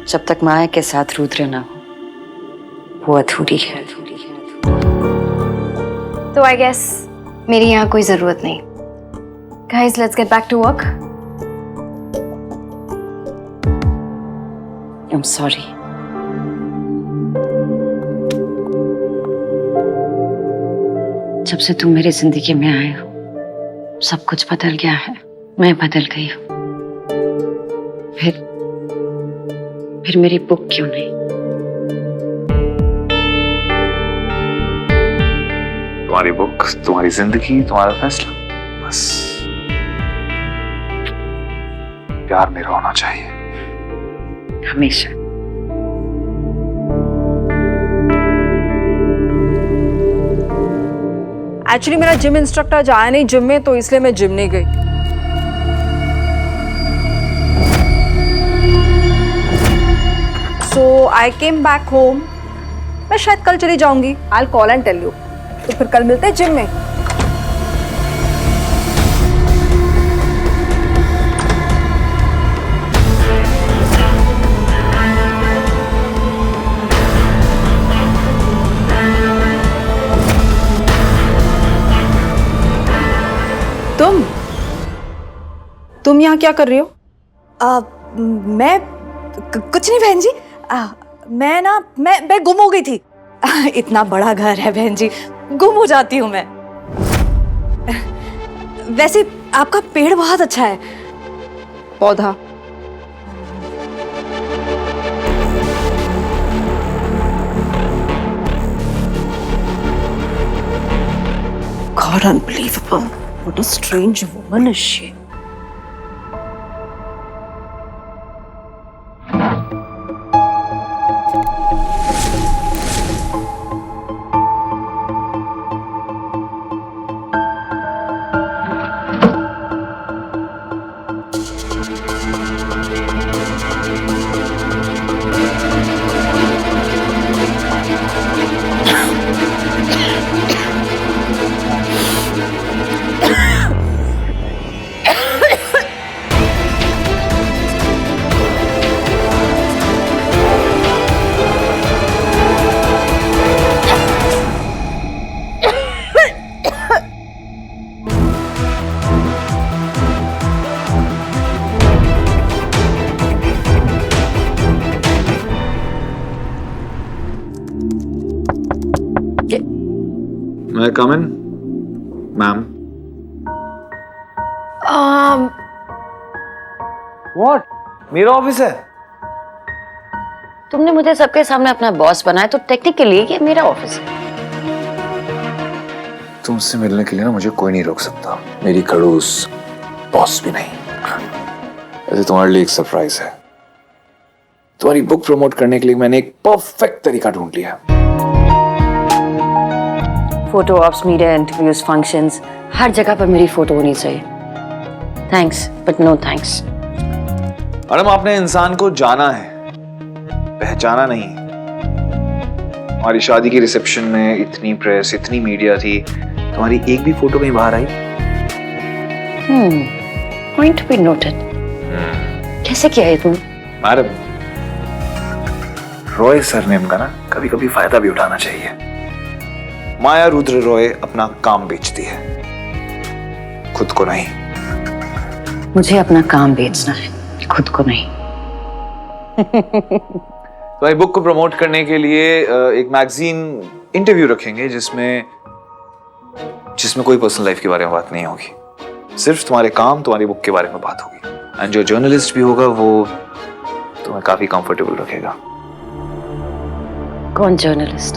जब तक माया के साथ रुद्र ना हो, वो अधूरी है। तो आई गेस मेरी यहाँ कोई जरूरत नहीं। Guys, let's get back to work. I'm sorry. जब से तुम मेरी जिंदगी में आए हो, सब कुछ बदल गया है। मैं बदल गई हूँ। फिर मेरी बुक क्यों नहीं? तुम्हारी बुक, तुम्हारी जिंदगी, तुम्हारा फैसला, बस प्यार मेरा होना चाहिए हमेशा। एक्चुअली मेरा जिम इंस्ट्रक्टर आज आया नहीं जिम में, तो इसलिए मैं जिम नहीं गई। So I came back home. मैं शायद कल चली जाऊंगी। I will call and tell you. तो फिर कल मिलते हैं जिम में। तुम यहाँ क्या कर रही हो? मैं कुछ नहीं बहन जी। मैं गुम हो गई थी। इतना बड़ा घर है बहन जी, गुम हो जाती हूँ मैं। वैसे आपका पेड़ बहुत अच्छा है। पौधा? God, unbelievable. What a strange woman is she? May I come in, ma'am? What? मेरा ऑफिस है। तुमने मुझे सबके सामने अपना बॉस बनाया, तो टेक्निकली ये मेरा ऑफिस है। तुमसे मिलने के लिए ना मुझे कोई नहीं रोक सकता, मेरी खड़ूस बॉस भी नहीं। ऐसे तुम्हारे लिए एक सरप्राइज है। तुम्हारी बुक प्रमोट करने के लिए मैंने एक परफेक्ट तरीका ढूंढ लिया। Photo ops, media interviews, functions, हर जगह पर मेरी फोटो होनी चाहिए। Thanks but no thanks. Madam, आपने इंसान को जाना है, पहचाना नहीं। हमारी शादी की रिसेप्शन में इतनी प्रेस, इतनी मीडिया थी, तुम्हारी एक भी फोटो कहीं बाहर आई? Point be noted. कैसे किया है तुम? मैडम, रॉय सरनेम का ना कभी कभी फायदा भी उठाना चाहिए। माया रुद्र रॉय अपना काम बेचती है, खुद को नहीं। मुझे अपना काम बेचना है, खुद को नहीं। तो बुक को प्रमोट करने के लिए एक मैगजीन इंटरव्यू रखेंगे जिसमें कोई पर्सनल लाइफ के बारे में बात नहीं होगी, सिर्फ तुम्हारे काम, तुम्हारी बुक के बारे में बात होगी। एंड जो जर्नलिस्ट भी होगा वो तुम्हें काफी कंफर्टेबल रखेगा। कौन journalist?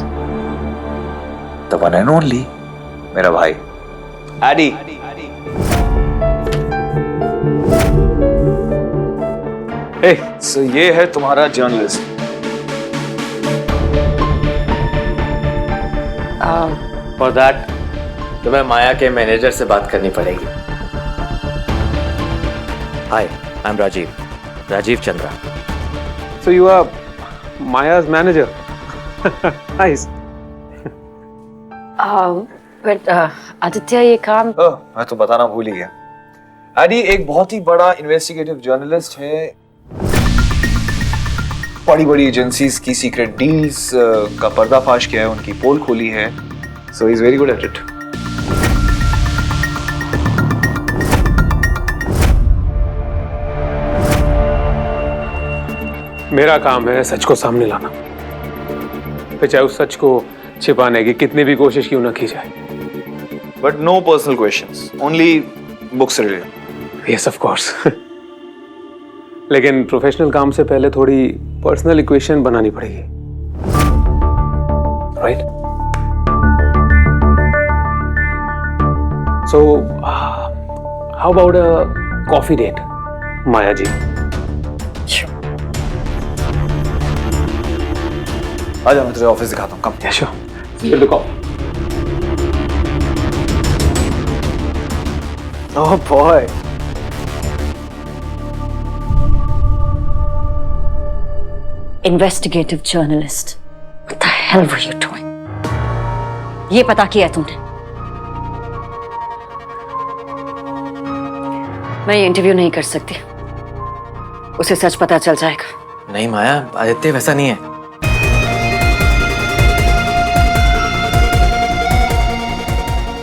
The one and only, मेरा भाई एडी। सो ये है तुम्हारा जर्नलिस्ट। फॉर दैट तुम्हें माया के मैनेजर से बात करनी पड़ेगी। Hi, I am Rajeev Chandra. So you are Maya's manager. Nice. But Aditya ये काम ओह, मैं तो बताना भूल ही गया। एडी एक बहुत ही बड़ा इन्वेस्टिगेटिव जर्नलिस्ट है। बड़ी बड़ी एजेंसीज की सीक्रेट डील्स का पर्दाफाश किया है, उनकी पोल खोली है। So he is very good at it. मेरा काम है सच को सामने लाना, फिर चाहे उस सच को छिपाने की कितनी भी कोशिश क्यों ना की जाए। But no personal questions, only books related. Yes of course. लेकिन प्रोफेशनल काम से पहले थोड़ी पर्सनल इक्वेशन बनानी पड़ेगी, right? So how about a coffee date, Maya ji? आजा, मैं तुझे ऑफिस दिखाता हूँ। Come. Yeah, sure. Here to go. Oh boy. Investigative journalist, what the hell were you doing? ये पता किया है तुमने? मैं ये इंटरव्यू नहीं कर सकती, उसे सच पता चल जाएगा। नहीं माया, आदित्य वैसा नहीं है।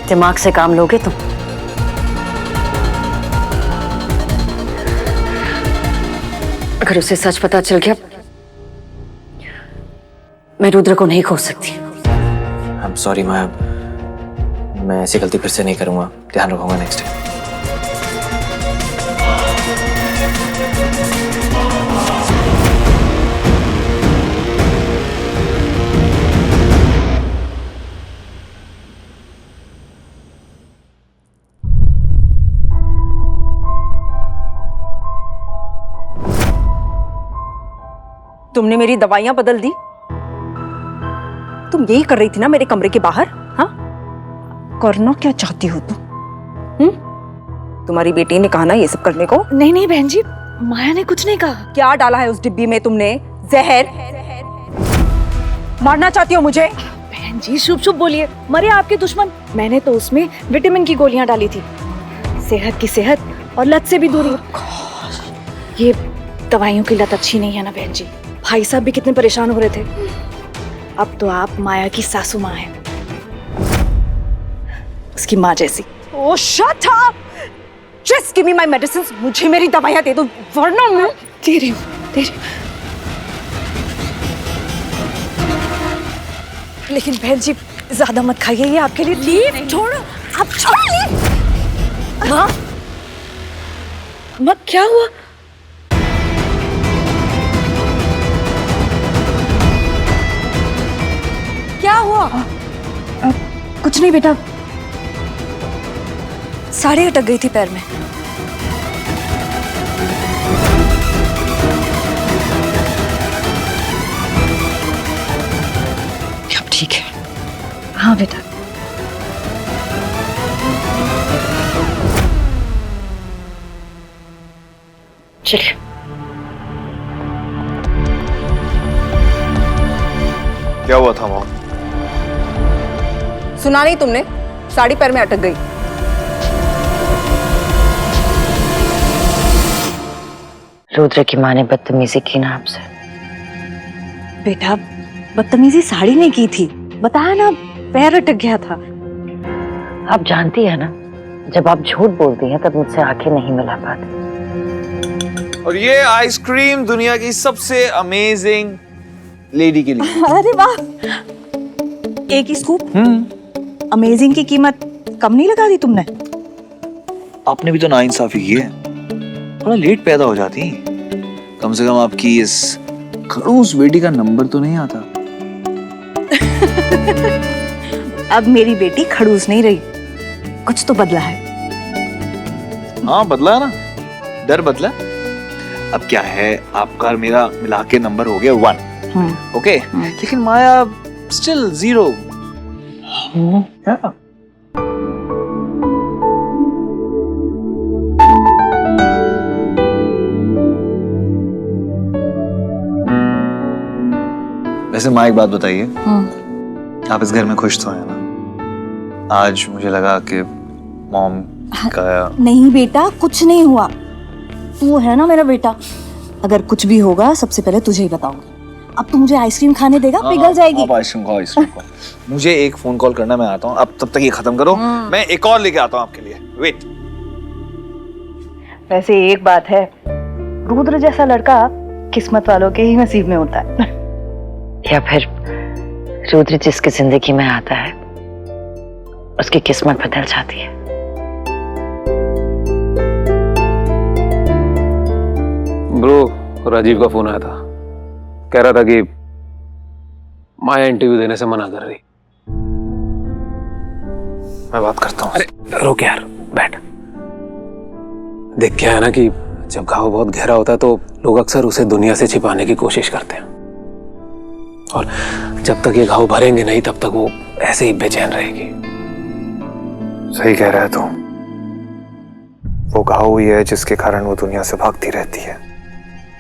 दिमाग से काम लोगे तुम? अगर उसे सच पता चल गया, मैं रुद्र को नहीं खो सकती। I'm sorry माया, मैं ऐसी गलती फिर से नहीं करूंगा, ध्यान रखूंगा नेक्स्ट टाइम। तुमने मेरी दवाइयां बदल दी? तुम यही कर रही थी ना मेरे कमरे के बाहर? हाँ, करना क्या चाहती हो तुम? तुम्हारी बेटी ने कहा ना ये सब करने को? नहीं नहीं बहन जी, माया ने कुछ नहीं कहा। क्या डाला है उस डिब्बी में तुमने? जहर? मारना चाहती हो मुझे? बहन जी शुभ शुभ बोलिए, मरे आपके दुश्मन। मैंने तो उसमें विटामिन की गोलियां डाली थी, सेहत की सेहत और लत से भी दूरी। ये दवाइयों की लत अच्छी नहीं है ना बहन जी। भाई साहब भी कितने परेशान हो रहे थे। अब तो आप माया की सासू माँ हैं, उसकी माँ जैसी। Oh shut up! Just give me my medicines. मुझे मेरी दवाइयां दे दो वरना मैं दे रही हूँ, दे रही हूँ। लेकिन बहन जी ज्यादा मत खाइए, ये आपके लिए ठीक। छोड़ो, आप छोड़िए। हाँ मत, क्या हुआ? क्या हुआ? कुछ नहीं बेटा, साड़ी अटक गई थी पैर में। अब ठीक है? हाँ बेटा। चलिए। क्या हुआ था मॉम? सुना नहीं तुमने? साड़ी पैर में अटक गई। रुद्र की माँ ने बदतमीजी की ना आपसे? बेटा बदतमीजी साड़ी ने की थी, बताया ना, पैर अटक गया था। आप जानती है ना, जब आप झूठ बोलती हैं तब मुझसे आंखें नहीं मिला पाती। और ये आइसक्रीम दुनिया की सबसे अमेजिंग लेडी के लिए। अरे वाह, एक ही स्कूप। अमेजिंग की कीमत कम नहीं लगा दी तुमने? आपने भी तो नाइंसाफी की है, थोड़ा लेट पैदा हो जाती। कम से कम आपकी इस खड़ूस बेटी का नंबर तो नहीं आता। अब मेरी बेटी खड़ूस नहीं रही, कुछ तो बदला है। हाँ बदला है ना, डर बदला। अब क्या है, आपका और मेरा मिला के नंबर हो गया 1। ओके, लेकिन माया स्टिल 0। वैसे माँ एक बात बताइए, आप इस घर में खुश तो हैं ना? आज मुझे लगा कि मॉम का नहीं बेटा, कुछ नहीं हुआ। तू है ना मेरा बेटा, अगर कुछ भी होगा सबसे पहले तुझे ही बताऊंगी। अब तू मुझे आइसक्रीम खाने देगा? पिघल जाएगी। अब आइसक्रीम खाओ, आइसक्रीम खाओ। मुझे एक फोन कॉल करना, मैं आता हूँ। अब तब तक ये खत्म करो, मैं एक और लेके आता हूँ आपके लिए। वेट। वैसे एक बात है, रुद्र जैसा लड़का किस्मत वालों के ही नसीब में होता है। या फिर रुद्र जिसकी जिंदगी में आता है उसकी किस्मत बदल जाती है। ब्रो, राजीव का फोन आया था, कह रहा था कि माया इंटरव्यू देने से मना कर रही। मैं बात करता हूँ। अरे रुक यार, बैठ। देख, क्या है ना कि जब घाव बहुत गहरा होता है तो लोग अक्सर उसे दुनिया से छिपाने की कोशिश करते हैं, और जब तक ये घाव भरेंगे नहीं तब तक वो ऐसे ही बेचैन रहेगी। सही कह रहा है तू। वो घाव हुई है जिसके कारण वो दुनिया से भागती रहती है।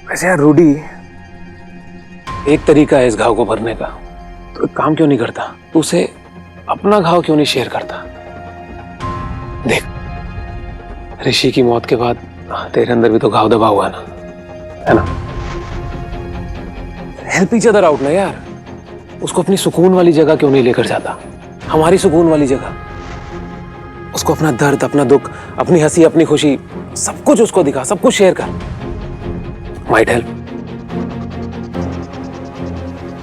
वैसे यार रूडी, एक तरीका है इस घाव को भरने का। तो एक काम क्यों नहीं करता, तू उसे अपना घाव क्यों नहीं शेयर करता? देख, ऋषि की मौत के बाद तेरे अंदर भी तो घाव दबा हुआ है ना? हेल्प ईच अदर आउट ना यार। उसको अपनी सुकून वाली जगह क्यों नहीं लेकर जाता, हमारी सुकून वाली जगह। उसको अपना दर्द, अपना दुख, अपनी हंसी, अपनी खुशी, सब कुछ उसको दिखा, सब कुछ शेयर कर। Might help.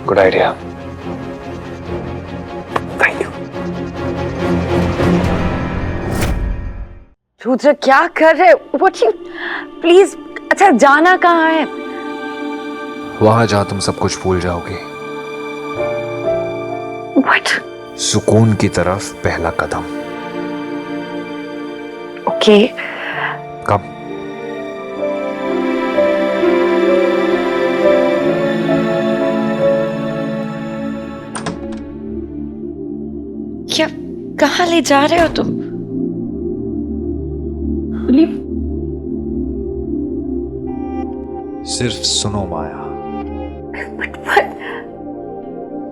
Good idea. Thank you. Rudra क्या कर रहे? What you? प्लीज, अच्छा जाना कहाँ है? वहां जहां तुम सब कुछ भूल जाओगे। What? सुकून की तरफ पहला कदम। ओके। कब? क्या, कहाँ ले जा रहे हो तुम? सिर्फ सुनो माया।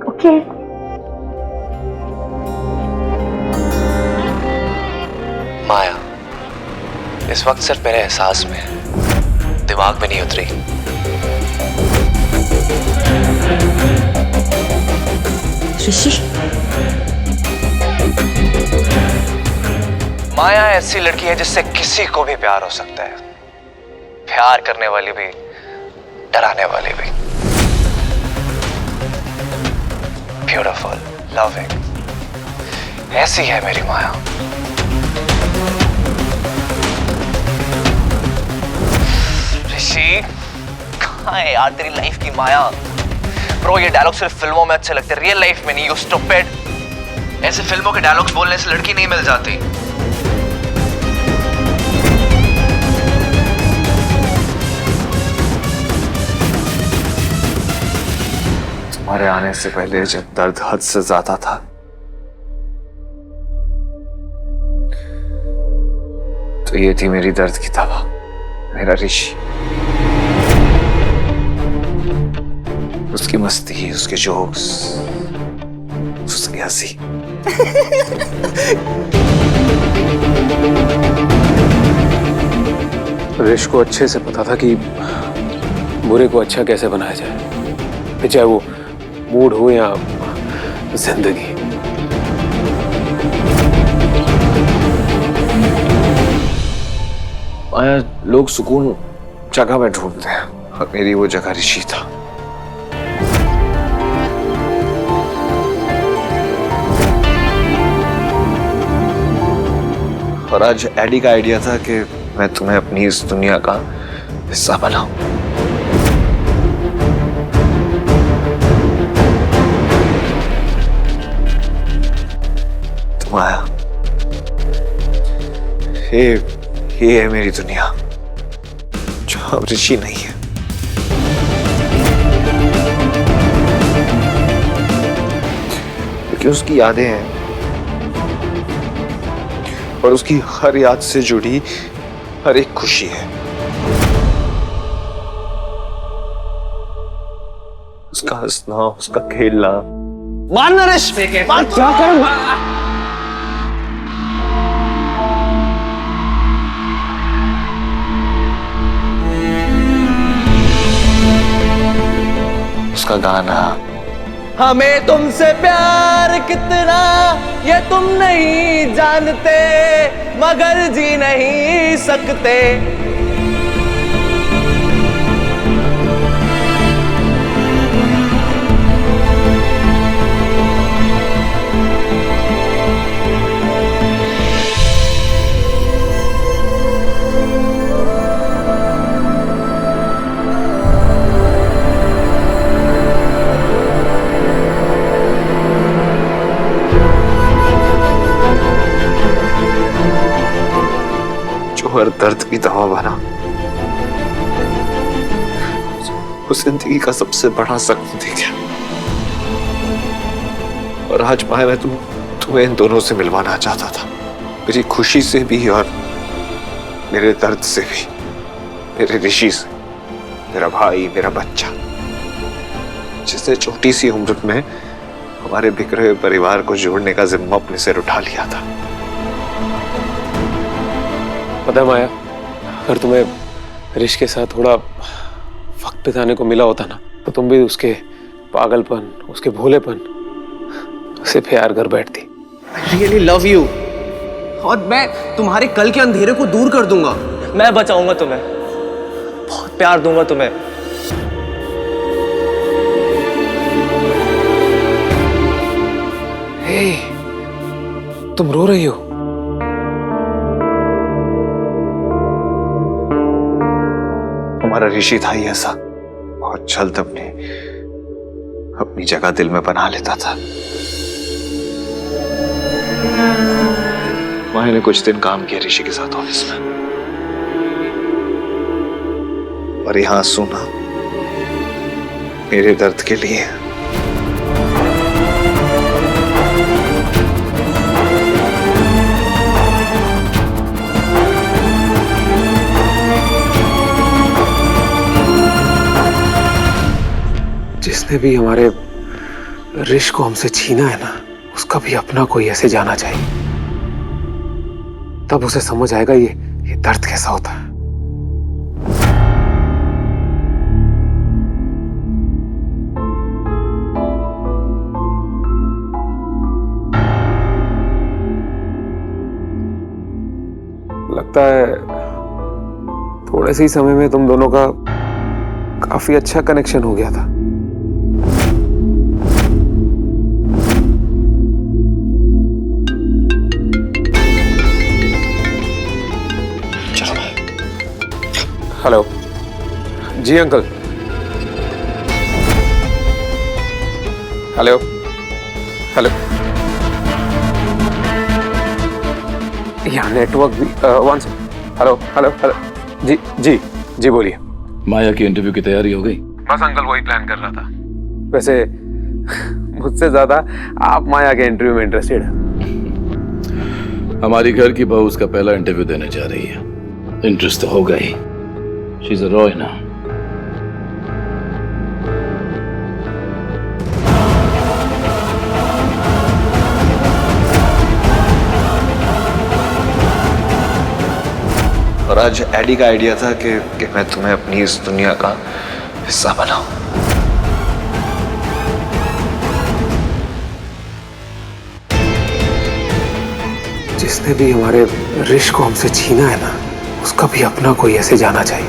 ओके। माया इस वक्त सिर्फ मेरे एहसास में है, दिमाग में नहीं उतरी। ऋषि, माया ऐसी लड़की है जिससे किसी को भी प्यार हो सकता है, प्यार करने वाली भी, डराने वाली भी। ब्यूटीफुल, लविंग, ऐसी है मेरी माया। ऋषि, कहाँ है यार तेरी लाइफ की माया? ब्रो, ये डायलॉग सिर्फ फिल्मों में अच्छे लगते, रियल लाइफ में नहीं। You stupid. ऐसे फिल्मों के डायलॉग्स बोलने से लड़की नहीं मिल जाती। तुम्हारे आने से पहले जब दर्द हद से ज्यादा था, तो ये थी मेरी दर्द की दवा, मेरा ऋषि। उसकी मस्ती, उसके जोक्स, उसकी हंसी। ऋष को अच्छे से पता था कि बुरे को अच्छा कैसे बनाया जाए, चाहे वो मूड हो या जिंदगी। माया, लोग सुकून जगह में ढूंढते हैं, और मेरी वो जगह ऋषि था। और आज एडी का आइडिया था कि मैं तुम्हें अपनी इस दुनिया का हिस्सा बनाऊं। तुम आया, ये है मेरी दुनिया, जो अब ऋषि नहीं है। क्योंकि उसकी यादें हैं, और उसकी हर याद से जुड़ी हर एक खुशी है। उसका हंसना, उसका खेलना। मारना ऋष, क्या कर? का गाना। हमें तुमसे प्यार कितना ये तुम नहीं जानते, मगर जी नहीं सकते। हर दर्द की दवा बना, उस जिंदगी का सबसे बड़ा जख्म दे गया। और आज माया मैं तुम्हें इन दोनों से मिलवाना चाहता था, मेरी खुशी से भी और मेरे दर्द से भी, मेरे ऋषि से, मेरा भाई, मेरा बच्चा, जिसने छोटी सी उम्र में हमारे बिखरे हुए परिवार को जोड़ने का जिम्मा अपने सिर उठा लिया था। पता है माया, अगर तुम्हें ऋष के साथ थोड़ा वक्त बिताने को मिला होता ना, तो तुम भी उसके पागलपन, उसके भोलेपन से प्यार कर बैठती। I really love you, और मैं तुम्हारे कल के अंधेरे को दूर कर दूंगा। मैं बचाऊंगा तुम्हें, बहुत प्यार दूंगा तुम्हें। हे, तुम रो रही हो? हमारा ऋषि था ही ऐसा, बहुत जल्द अपनी जगह दिल में बना लेता था। माया ने कुछ दिन काम किया ऋषि के साथ ऑफिस में, और यहां सुना मेरे दर्द के लिए। जिसने भी हमारे ऋष को हमसे छीना है ना, उसका भी अपना कोई ऐसे जाना चाहिए, तब उसे समझ आएगा ये दर्द कैसा होता है। लगता है थोड़े से ही समय में तुम दोनों का काफी अच्छा कनेक्शन हो गया था। हेलो जी अंकल। हेलो हेलो, यहाँ नेटवर्क भी वन से। हेलो हेलो हेलो, जी जी जी बोलिए। माया की इंटरव्यू की तैयारी हो गई? बस अंकल वही प्लान कर रहा था। वैसे मुझसे ज्यादा आप माया के इंटरव्यू में इंटरेस्टेड हैं। हमारी घर की बहू उसका पहला इंटरव्यू देने जा रही है, इंटरेस्ट तो होगा ही। शी इज अ रॉय ना। और आज एडी का आइडिया था कि मैं तुम्हें अपनी इस दुनिया का हिस्सा बनाऊं। जिसने भी हमारे ऋष को हमसे छीना है ना, उसका भी अपना कोई ऐसे जाना चाहिए।